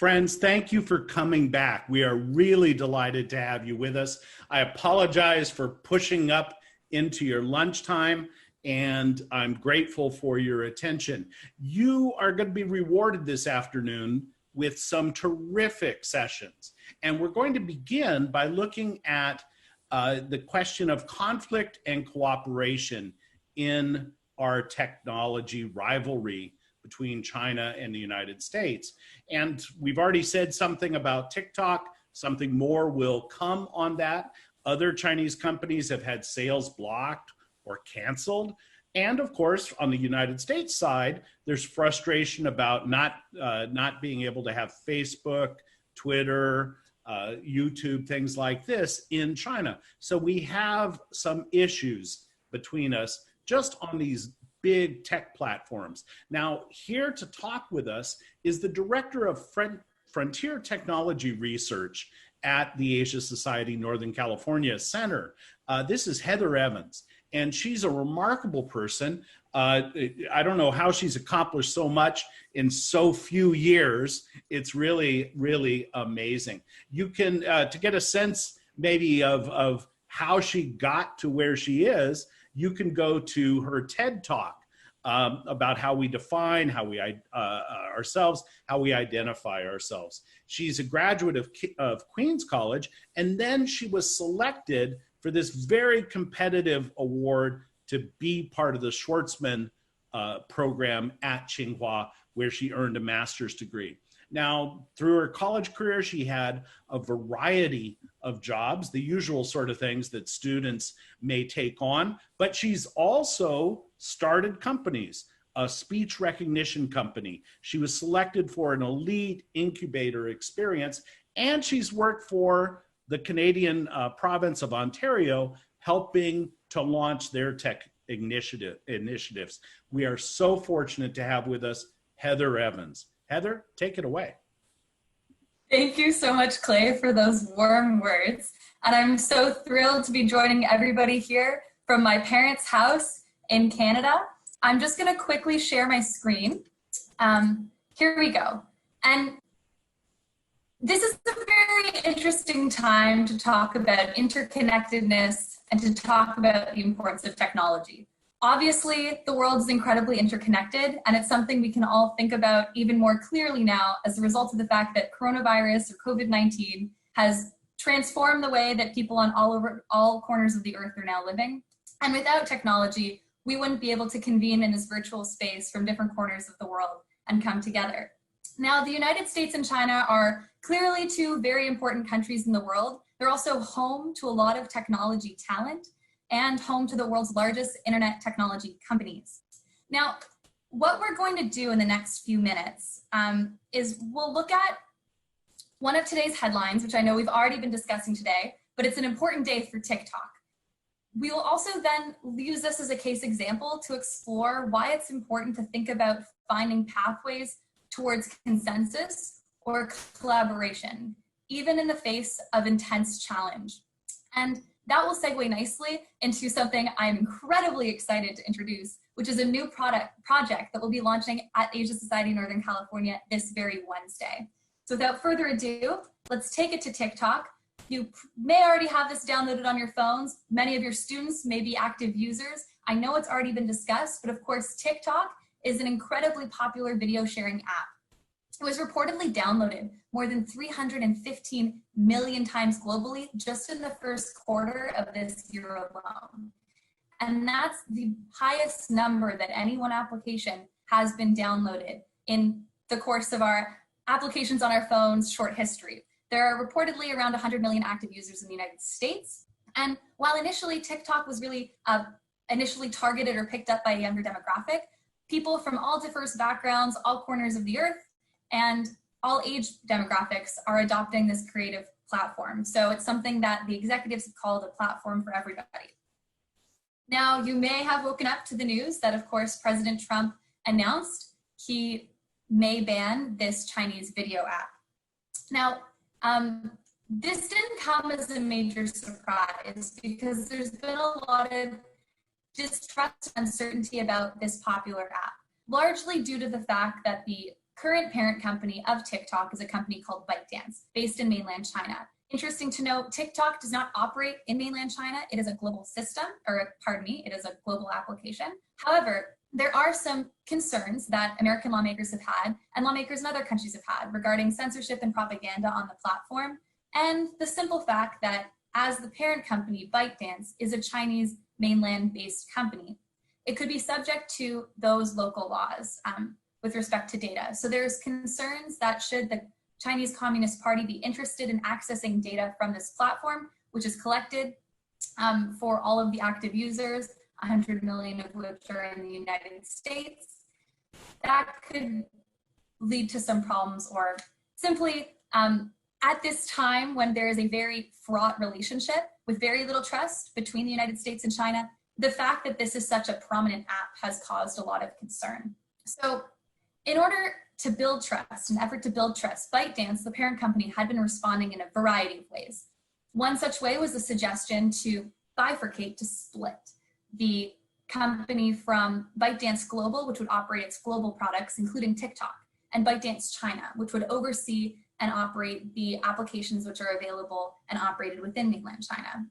Friends, thank you for coming back. We are really delighted to have you with us. I apologize for pushing up into your lunchtime, and I'm grateful for your attention. You are going to be rewarded this afternoon with some terrific sessions. And we're going to begin by looking at the question of conflict and cooperation in our technology rivalry between China and the United States. And we've already said something about TikTok. Something more will come on that. Other Chinese companies have had sales blocked or canceled. And of course, on the United States side, there's frustration about not being able to have Facebook, Twitter, YouTube, things like this in China. So we have some issues between us just on these big tech platforms. Now, here to talk with us is the director of Frontier Technology Research at the Asia Society Northern California Center. This is Heather Evans, and she's a remarkable person. I don't know how she's accomplished so much in so few years. It's really, really amazing. You can, to get a sense maybe of how she got to where she is, you can go to her TED Talk about how we define, how we ourselves, how we identify ourselves. She's a graduate of Queens College, and then she was selected for this very competitive award to be part of the Schwarzman program at Tsinghua, where she earned a master's degree. Now, through her college career, she had a variety of jobs, the usual sort of things that students may take on, but she's also started companies, a speech recognition company. She was selected for an elite incubator experience, and she's worked for the Canadian province of Ontario, helping to launch their tech initiatives. We are so fortunate to have with us Heather Evans. Heather, take it away. Thank you so much, Clay, for those warm words. And I'm so thrilled to be joining everybody here from my parents' house in Canada. I'm just gonna quickly share my screen. Here we go. And this is a very interesting time to talk about interconnectedness and to talk about the importance of technology. Obviously, the world is incredibly interconnected, and it's something we can all think about even more clearly now as a result of the fact that coronavirus or COVID-19 has transformed the way that people on all corners of the earth are now living. And without technology, we wouldn't be able to convene in this virtual space from different corners of the world and come together. Now, the United States and China are clearly two very important countries in the world. They're also home to a lot of technology talent and home to the world's largest internet technology companies. Now, what we're going to do in the next few minutes is we'll look at one of today's headlines, which I know we've already been discussing today, but it's an important day for TikTok. We will also then use this as a case example to explore why it's important to think about finding pathways towards consensus or collaboration, even in the face of intense challenge. And that will segue nicely into something I'm incredibly excited to introduce, which is a new project that we'll be launching at Asia Society Northern California this very Wednesday. So without further ado, let's take it to TikTok. You may already have this downloaded on your phones. Many of your students may be active users. I know it's already been discussed, but of course, TikTok is an incredibly popular video sharing app. It was reportedly downloaded more than 315 million times globally just in the first quarter of this year alone. And that's the highest number that any one application has been downloaded in the course of our applications on our phones short history. There are reportedly around 100 million active users in the United States. And while initially TikTok was really initially targeted or picked up by a younger demographic, people from all diverse backgrounds, all corners of the earth, and all age demographics are adopting this creative platform. So it's something that the executives have called a platform for everybody. Now, you may have woken up to the news that, of course, President Trump announced he may ban this Chinese video app. Now, this didn't come as a major surprise because there's been a lot of distrust and uncertainty about this popular app, largely due to the fact that the current parent company of TikTok is a company called ByteDance, based in mainland China. Interesting to note, TikTok does not operate in mainland China. It is a global system, or pardon me, it is a global application. However, there are some concerns that American lawmakers have had, and lawmakers in other countries have had, regarding censorship and propaganda on the platform, and the simple fact that as the parent company, ByteDance is a Chinese mainland-based company, it could be subject to those local laws with respect to data. So there's concerns that should the Chinese Communist Party be interested in accessing data from this platform, which is collected for all of the active users, 100 million of which are in the United States, that could lead to some problems, or simply at this time when there is a very fraught relationship with very little trust between the United States and China, the fact that this is such a prominent app has caused a lot of concern. So in order to build trust, an effort to build trust, ByteDance, the parent company, had been responding in a variety of ways. One such way was a suggestion to bifurcate, to split the company from ByteDance Global, which would operate its global products, including TikTok, and ByteDance China, which would oversee and operate the applications which are available and operated within mainland China.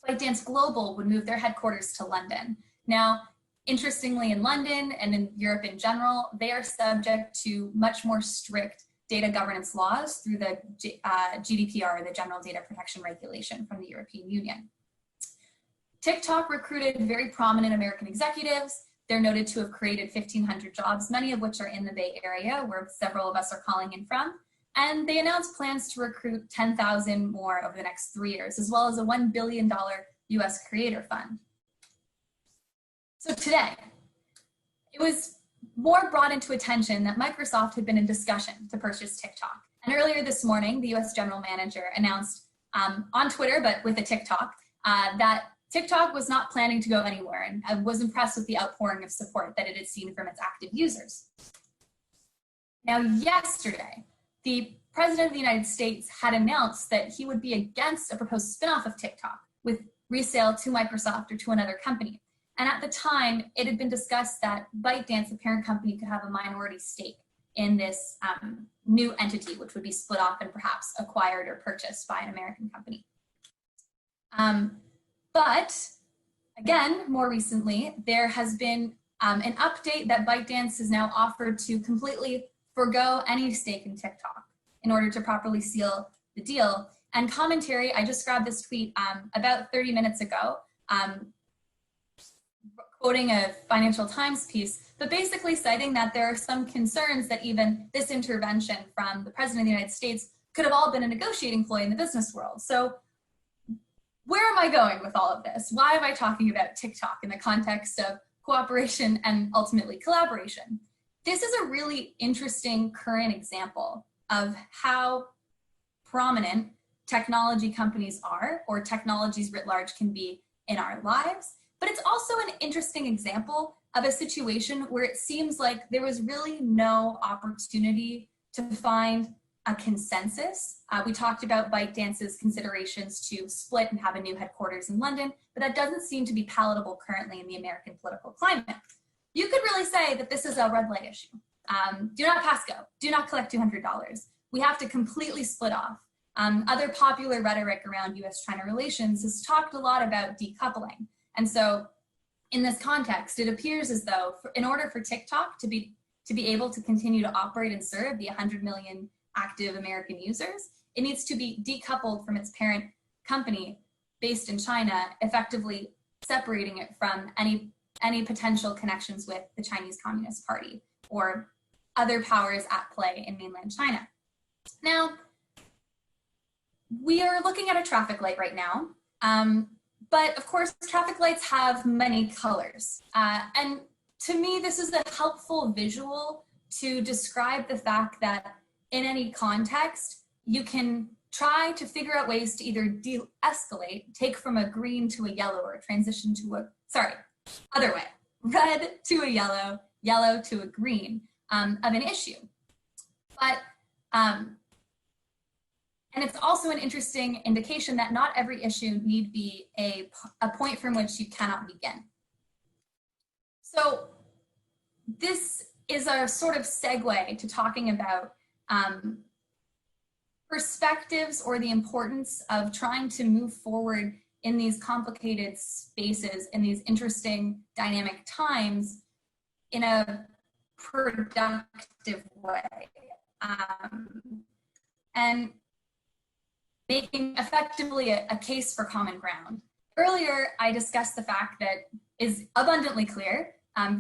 ByteDance Global would move their headquarters to London. Now, interestingly, in London and in Europe in general, they are subject to much more strict data governance laws through the GDPR, the General Data Protection Regulation from the European Union. TikTok recruited very prominent American executives. They're noted to have created 1,500 jobs, many of which are in the Bay Area, where several of us are calling in from. And they announced plans to recruit 10,000 more over the next 3 years, as well as a $1 billion U.S. creator fund. So today, it was more brought into attention that Microsoft had been in discussion to purchase TikTok. And earlier this morning, the U.S. general manager announced on Twitter, but with a TikTok, that TikTok was not planning to go anywhere, and was impressed with the outpouring of support that it had seen from its active users. Now, yesterday, the President of the United States had announced that he would be against a proposed spinoff of TikTok with resale to Microsoft or to another company. And at the time, it had been discussed that ByteDance, the parent company, could have a minority stake in this new entity, which would be split off and perhaps acquired or purchased by an American company. But again, more recently, there has been an update that ByteDance has now offered to completely forgo any stake in TikTok in order to properly seal the deal. And commentary, I just grabbed this tweet about 30 minutes ago, quoting a Financial Times piece, but basically citing that there are some concerns that even this intervention from the President of the United States could have all been a negotiating ploy in the business world. So where am I going with all of this? Why am I talking about TikTok in the context of cooperation and ultimately collaboration? This is a really interesting current example of how prominent technology companies are, or technologies writ large can be in our lives. But it's also an interesting example of a situation where it seems like there was really no opportunity to find a consensus. We talked about ByteDance's considerations to split and have a new headquarters in London, but that doesn't seem to be palatable currently in the American political climate. You could really say that this is a red light issue. Do not pass go, do not collect $200. We have to completely split off. Other popular rhetoric around U.S. China relations has talked a lot about decoupling. And so in this context, it appears as though in order for TikTok to be able to continue to operate and serve the 100 million active American users, it needs to be decoupled from its parent company based in China, effectively separating it from any potential connections with the Chinese Communist Party or other powers at play in mainland China. Now, we are looking at a traffic light right now, but of course, traffic lights have many colors. And to me, this is a helpful visual to describe the fact that in any context, you can try to figure out ways to either de-escalate, take from a green to a yellow, or transition to a, other way, red to a yellow, yellow to a green of an issue. But, and it's also an interesting indication that not every issue need be a point from which you cannot begin. So this is a sort of segue to talking about perspectives or the importance of trying to move forward in these complicated spaces, in these interesting dynamic times, in a productive way. And making effectively a case for common ground. Earlier, I discussed the fact that is abundantly clear.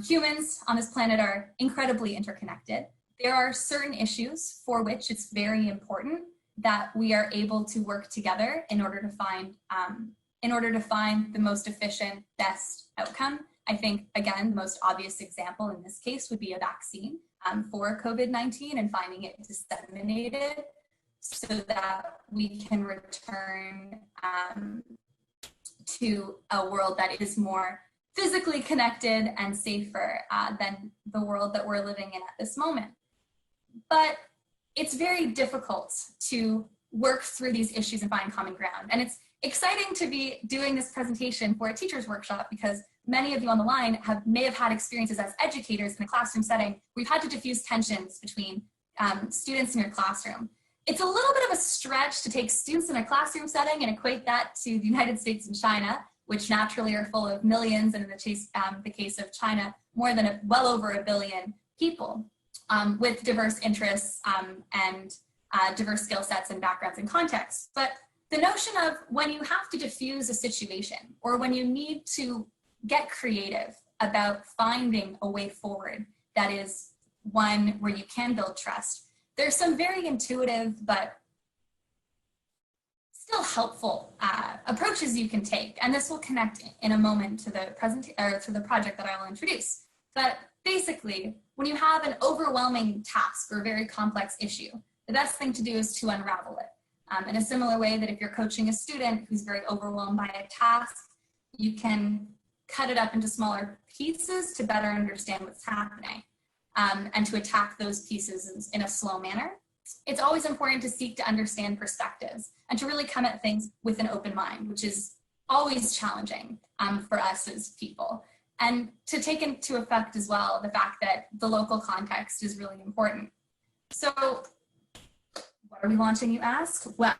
Humans on this planet are incredibly interconnected. There are certain issues for which it's very important that we are able to work together in order to find the most efficient, best outcome. I think, again, the most obvious example in this case would be a vaccine for COVID-19 and finding it disseminated so that we can return to a world that is more physically connected and safer than the world that we're living in at this moment. But it's very difficult to work through these issues and find common ground. And it's exciting to be doing this presentation for a teacher's workshop because many of you on the line may have had experiences as educators in a classroom setting. We've had to diffuse tensions between students in your classroom. It's a little bit of a stretch to take students in a classroom setting and equate that to the United States and China, which naturally are full of millions, and in the case of China, more than well over 1 billion people with diverse interests and diverse skill sets and backgrounds and contexts. But the notion of when you have to diffuse a situation or when you need to get creative about finding a way forward that is one where you can build trust, there's some very intuitive but still helpful approaches you can take, and this will connect in a moment to the project that I will introduce. But basically, when you have an overwhelming task or a very complex issue, the best thing to do is to unravel it. In a similar way that if you're coaching a student who's very overwhelmed by a task, you can cut it up into smaller pieces to better understand what's happening and to attack those pieces in a slow manner. It's always important to seek to understand perspectives and to really come at things with an open mind, which is always challenging for us as people. And to take into effect as well the fact that the local context is really important. So what are we launching, you ask? Well,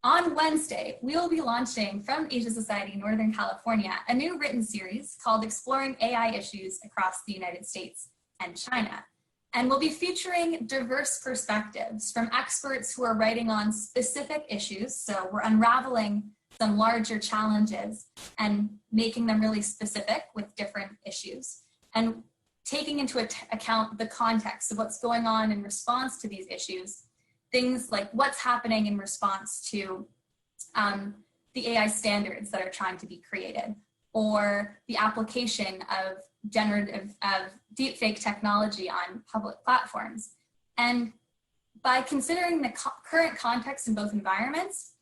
on Wednesday, we will be launching from Asia Society Northern California a new written series called Exploring AI Issues Across the United States and China. And we'll be featuring diverse perspectives from experts who are writing on specific issues. So we're unraveling some larger challenges and making them really specific with different issues and taking into account the context of what's going on in response to these issues. Things like what's happening in response to the AI standards that are trying to be created, or the application of deepfake technology on public platforms. And by considering the current context in both environments,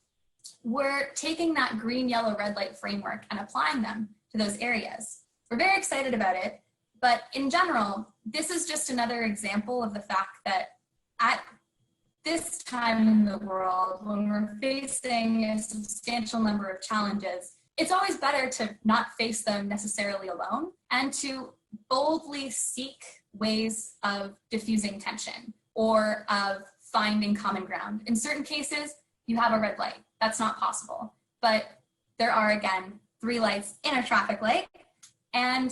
we're taking that green, yellow, red light framework and applying them to those areas. We're very excited about it, but in general, this is just another example of the fact that at this time in the world, when we're facing a substantial number of challenges, it's always better to not face them necessarily alone and to boldly seek ways of diffusing tension or of finding common ground. In certain cases, you have a red light. That's not possible. But there are, again, 3 lights in a traffic light. And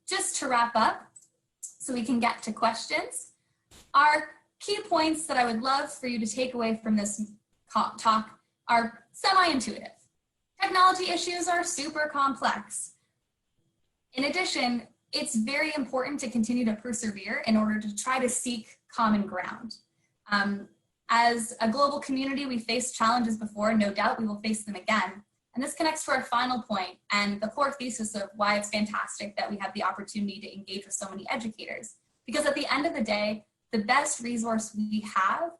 just to wrap up, so we can get to questions, our key points that I would love for you to take away from this talk are semi-intuitive. Technology issues are super complex. In addition, it's very important to continue to persevere in order to try to seek common ground. As a global community, we faced challenges before, no doubt we will face them again. And this connects to our final point and the core thesis of why it's fantastic that we have the opportunity to engage with so many educators. Because at the end of the day, the best resource we have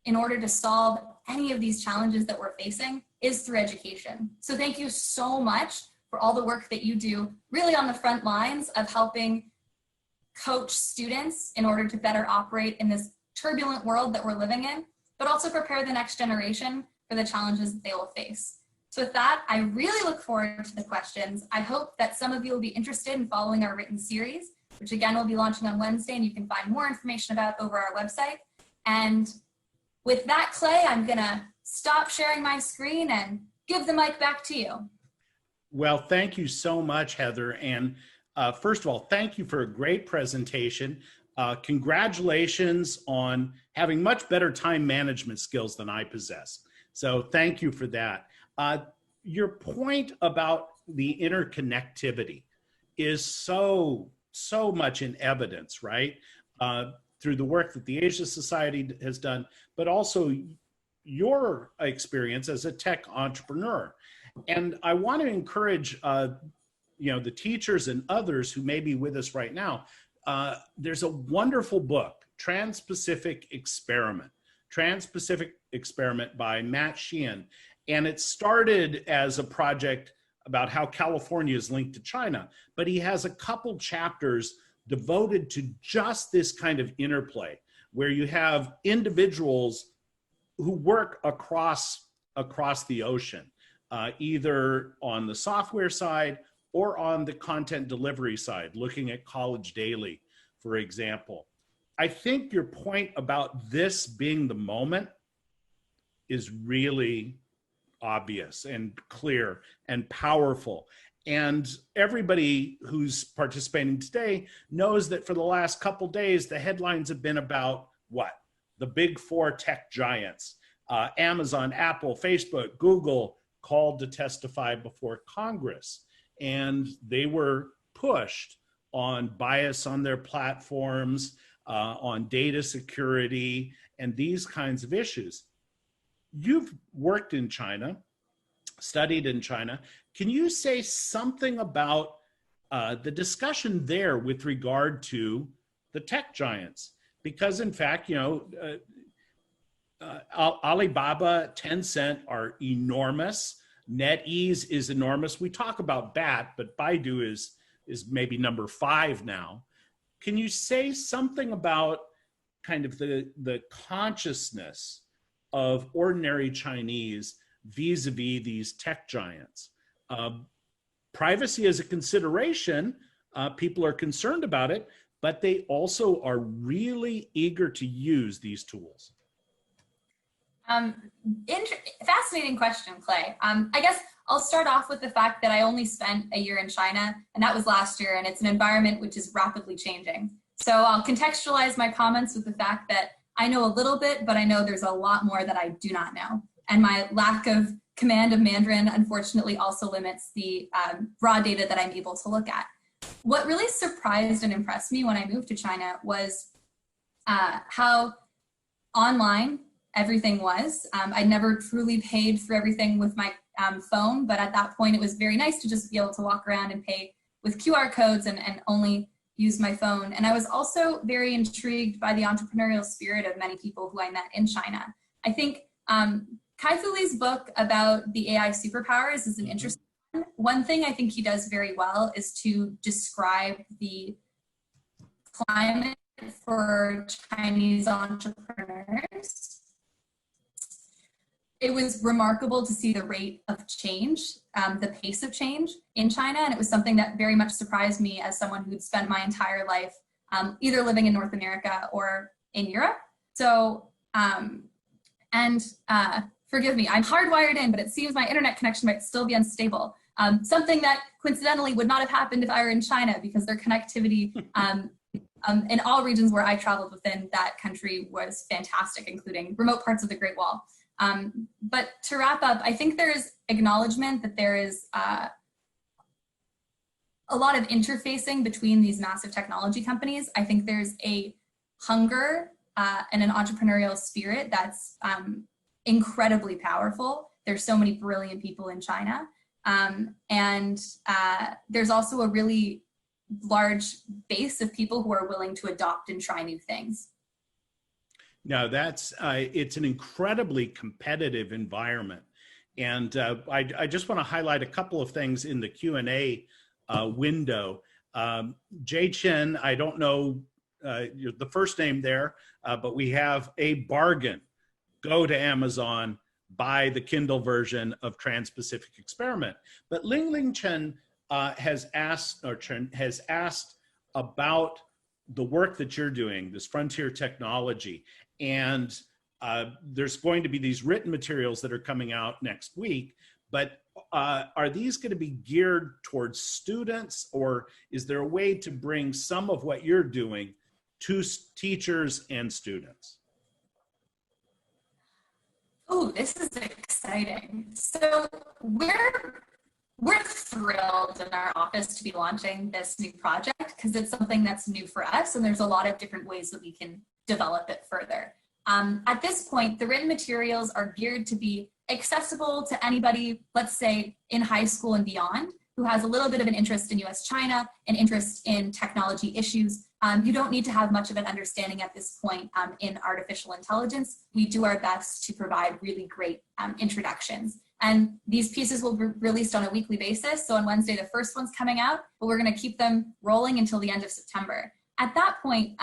in order to solve any of these challenges that we're facing is through education. So thank you so much for all the work that you do really on the front lines of helping coach students in order to better operate in this turbulent world that we're living in, but also prepare the next generation for the challenges that they will face. So with that, I really look forward to the questions. I hope that some of you will be interested in following our written series. which again will be launching on Wednesday, and you can find more information about over our website. And with that, Clay, I'm gonna stop sharing my screen and give the mic back to you. Well, thank you so much, Heather. And first of all, thank you for a great presentation. Congratulations on having much better time management skills than I possess. So thank you for that. Your point about the interconnectivity is so much in evidence, right? Through the work that the Asia Society has done, but also your experience as a tech entrepreneur. And I want to encourage the teachers and others who may be with us right now. There's a wonderful book, Trans-Pacific Experiment by Matt Sheehan. And it started as a project about how California is linked to China, but he has a couple chapters devoted to just this kind of interplay, where you have individuals who work across the ocean, either on the software side or on the content delivery side, looking at College Daily, for example. I think your point about this being the moment is really obvious and clear and powerful. And everybody who's participating today knows that for the last couple days, the headlines have been about what? The big four tech giants, Amazon, Apple, Facebook, Google, called to testify before Congress. And they were pushed on bias on their platforms, on data security, and these kinds of issues. You've worked in China, studied in China. Can you say something about the discussion there with regard to the tech giants? Because in fact, Alibaba, Tencent are enormous. NetEase is enormous. We talk about BAT, but Baidu is maybe number 5 now. Can you say something about kind of the consciousness of ordinary Chinese vis-a-vis these tech giants? Privacy is a consideration. People are concerned about it, but they also are really eager to use these tools. Fascinating question, Clay. I guess I'll start off with the fact that I only spent a year in China, and that was last year, and it's an environment which is rapidly changing. So I'll contextualize my comments with the fact that I know a little bit, but I know there's a lot more that I do not know. And my lack of command of Mandarin, unfortunately, also limits the raw data that I'm able to look at. What really surprised and impressed me when I moved to China was how online everything was. I never truly paid for everything with my phone, but at that point it was very nice to just be able to walk around and pay with QR codes and only use my phone. And I was also very intrigued by the entrepreneurial spirit of many people who I met in China. I think Kai-Fu Lee's book about the AI superpowers is an interesting one. One thing I think he does very well is to describe the climate for Chinese entrepreneurs. It was remarkable to see the rate of change, the pace of change in China, and it was something that very much surprised me as someone who'd spent my entire life either living in North America or in Europe. So, forgive me, I'm hardwired in, but it seems my internet connection might still be unstable. Something that coincidentally would not have happened if I were in China, because their connectivity in all regions where I traveled within that country was fantastic, including remote parts of the Great Wall. But to wrap up, I think there's acknowledgement that there is a lot of interfacing between these massive technology companies. I think there's a hunger and an entrepreneurial spirit that's incredibly powerful. There's so many brilliant people in China. And there's also a really large base of people who are willing to adopt and try new things. No, that's it's an incredibly competitive environment. And I just want to highlight a couple of things in the Q&A window. Jay Chen, I don't know the first name there, but we have a bargain. Go to Amazon, buy the Kindle version of Trans-Pacific Experiment. But Ling Chen has asked about the work that you're doing, this frontier technology. And there's going to be these written materials that are coming out next week, but are these going to be geared towards students, or is there a way to bring some of what you're doing to teachers and students? Oh, this is exciting. So we're thrilled in our office to be launching this new project because it's something that's new for us, and there's a lot of different ways that we can develop it further. At this point, the written materials are geared to be accessible to anybody, let's say in high school and beyond, who has a little bit of an interest in U.S. China, an interest in technology issues. You don't need to have much of an understanding at this point in artificial intelligence. We do our best to provide really great introductions. And these pieces will be released on a weekly basis. So on Wednesday, the first one's coming out, but we're going to keep them rolling until the end of September. At that point,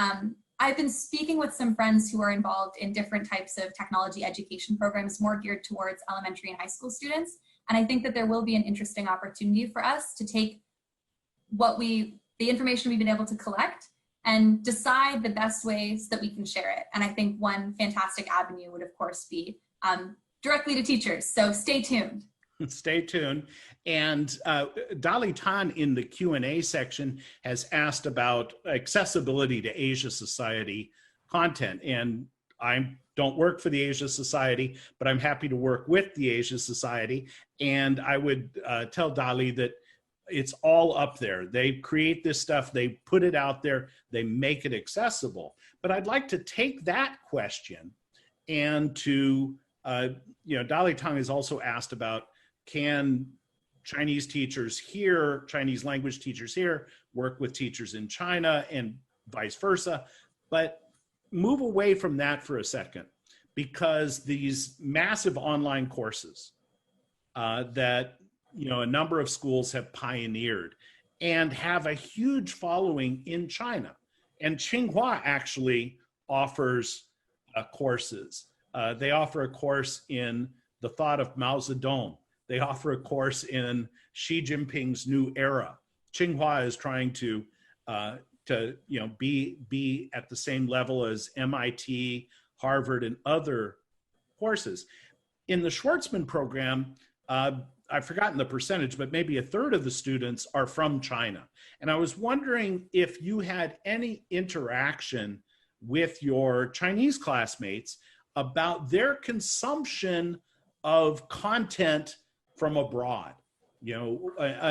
I've been speaking with some friends who are involved in different types of technology education programs more geared towards elementary and high school students. And I think that there will be an interesting opportunity for us to take the information we've been able to collect and decide the best ways that we can share it. And I think one fantastic avenue would, of course, be directly to teachers. So stay tuned. Stay tuned. And Dolly Tan in the Q&A section has asked about accessibility to Asia Society content. And I don't work for the Asia Society, but I'm happy to work with the Asia Society. And I would tell Dolly that it's all up there. They create this stuff, they put it out there, they make it accessible. But I'd like to take that question and to, Dolly Tang has also asked about, can Chinese teachers here, Chinese language teachers here, work with teachers in China and vice versa? But move away from that for a second, because these massive online courses that a number of schools have pioneered and have a huge following in China. And Tsinghua actually offers courses. They offer a course in the thought of Mao Zedong. They offer a course in Xi Jinping's new era. Tsinghua is trying to be at the same level as MIT, Harvard, and other courses. In the Schwarzman program, I've forgotten the percentage, but maybe a third of the students are from China. And I was wondering if you had any interaction with your Chinese classmates about their consumption of content from abroad,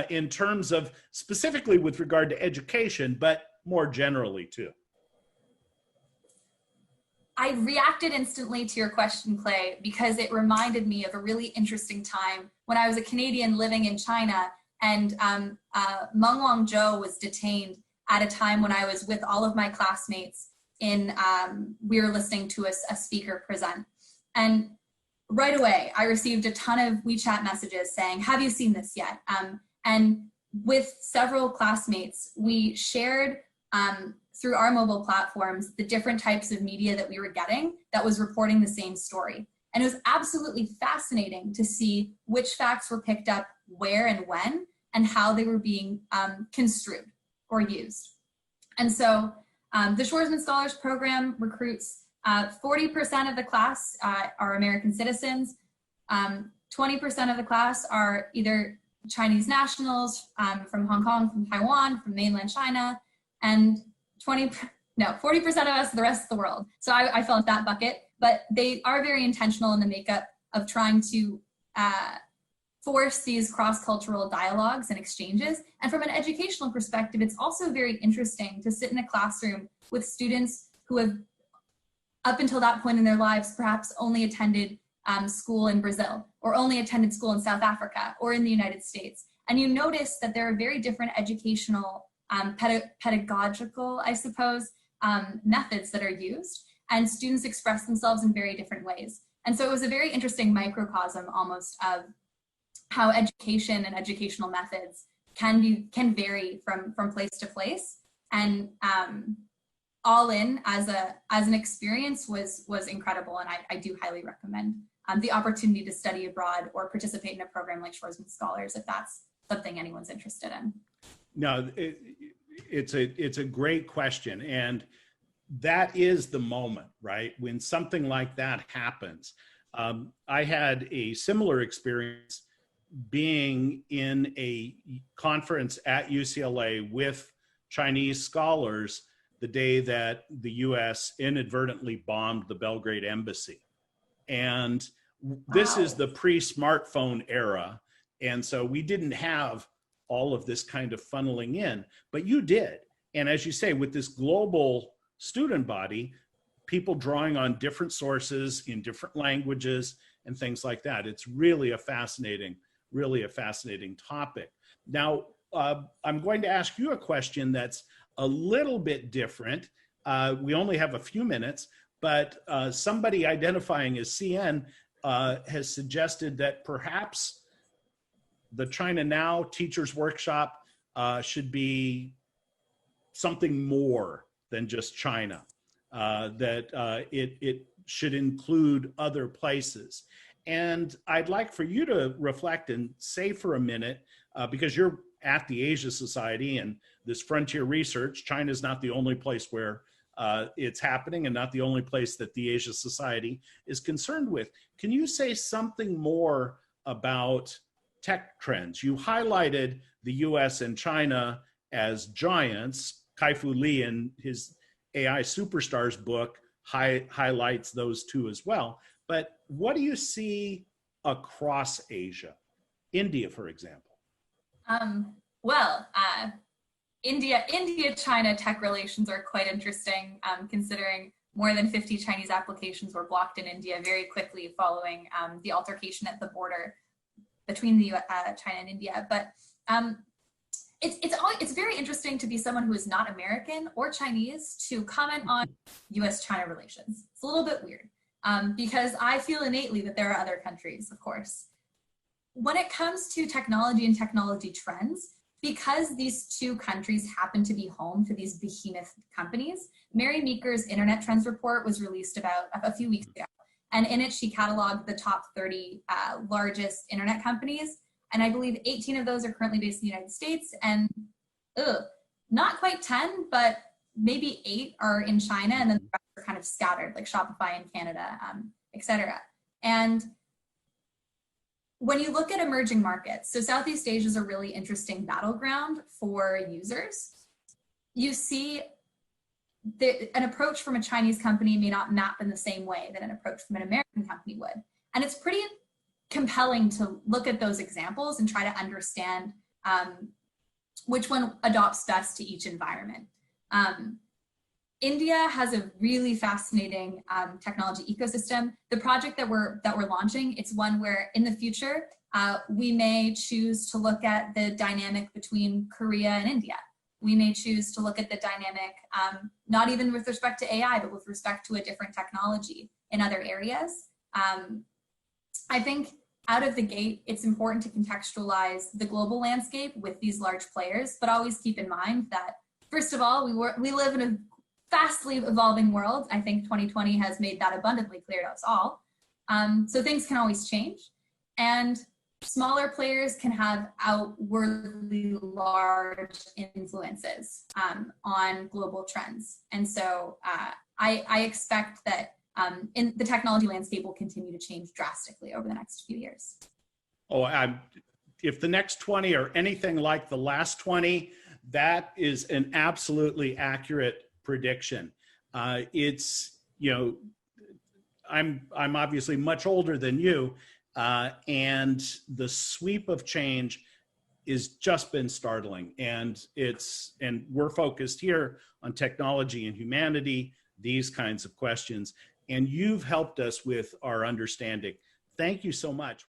in terms of specifically with regard to education, but more generally too. I reacted instantly to your question, Clay, because it reminded me of a really interesting time when I was a Canadian living in China, and Meng Wanzhou was detained at a time when I was with all of my classmates we were listening to a speaker present. And right away, I received a ton of WeChat messages saying, have you seen this yet? And with several classmates, we shared through our mobile platforms the different types of media that we were getting that was reporting the same story. And it was absolutely fascinating to see which facts were picked up where and when, and how they were being construed or used. And so the Schwarzman Scholars Program recruits 40% of the class are American citizens, 20% of the class are either Chinese nationals from Hong Kong, from Taiwan, from mainland China, and 40% of us, the rest of the world. So I fell into that bucket, but they are very intentional in the makeup of trying to force these cross-cultural dialogues and exchanges. And from an educational perspective, it's also very interesting to sit in a classroom with students who have, up until that point in their lives, perhaps only attended school in Brazil, or only attended school in South Africa, or in the United States. And you notice that there are very different educational, pedagogical, I suppose, methods that are used, and students express themselves in very different ways. And so it was a very interesting microcosm almost of how education and educational methods can vary from place to place. And all in as an experience was incredible, and I do highly recommend the opportunity to study abroad or participate in a program like Schwarzman Scholars if that's something anyone's interested in. No, it's a great question. And that is the moment, right? When something like that happens. I had a similar experience being in a conference at UCLA with Chinese scholars the day that the US inadvertently bombed the Belgrade embassy. And this is the pre-smartphone era. And so we didn't have all of this kind of funneling in, but you did. And as you say, with this global student body, people drawing on different sources in different languages and things like that. It's really a fascinating topic. Now, I'm going to ask you a question that's a little bit different. We only have a few minutes, but somebody identifying as CN has suggested that perhaps the China Now Teachers Workshop should be something more than just China, that it should include other places. And I'd like for you to reflect and say for a minute, because you're at the Asia Society and this frontier research, China's not the only place where it's happening and not the only place that the Asia Society is concerned with. Can you say something more about tech trends? You highlighted the US and China as giants. Kai-Fu Lee in his AI Superstars book highlights those two as well. But what do you see across Asia? India, for example. India-China tech relations are quite interesting, considering more than 50 Chinese applications were blocked in India very quickly following the altercation at the border between China and India. But it's very interesting to be someone who is not American or Chinese to comment on U.S. China relations. It's a little bit weird because I feel innately that there are other countries, of course. When it comes to technology and technology trends, because these two countries happen to be home to these behemoth companies, Mary Meeker's Internet Trends Report was released about a few weeks ago. And in it, she cataloged the top 30 largest internet companies. And I believe 18 of those are currently based in the United States. And not quite 10, but maybe 8 are in China. And then the rest are kind of scattered, like Shopify in Canada, et cetera. And when you look at emerging markets, so Southeast Asia is a really interesting battleground for users. You see an approach from a Chinese company may not map in the same way that an approach from an American company would. And it's pretty compelling to look at those examples and try to understand which one adopts best to each environment. India has a really fascinating technology ecosystem. The project that we're launching, it's one where in the future, we may choose to look at the dynamic between Korea and India. We may choose to look at the dynamic, not even with respect to AI, but with respect to a different technology in other areas. I think out of the gate, it's important to contextualize the global landscape with these large players, but always keep in mind that, first of all, we live in a fastly evolving world. I think 2020 has made that abundantly clear to us all. So things can always change. And smaller players can have outwardly large influences on global trends. And so I expect that in the technology landscape will continue to change drastically over the next few years. Oh, if the next 20 are anything like the last 20, that is an absolutely accurate prediction. It's, you know, I'm obviously much older than you, and the sweep of change has just been startling. And we're focused here on technology and humanity, these kinds of questions. And you've helped us with our understanding. Thank you so much.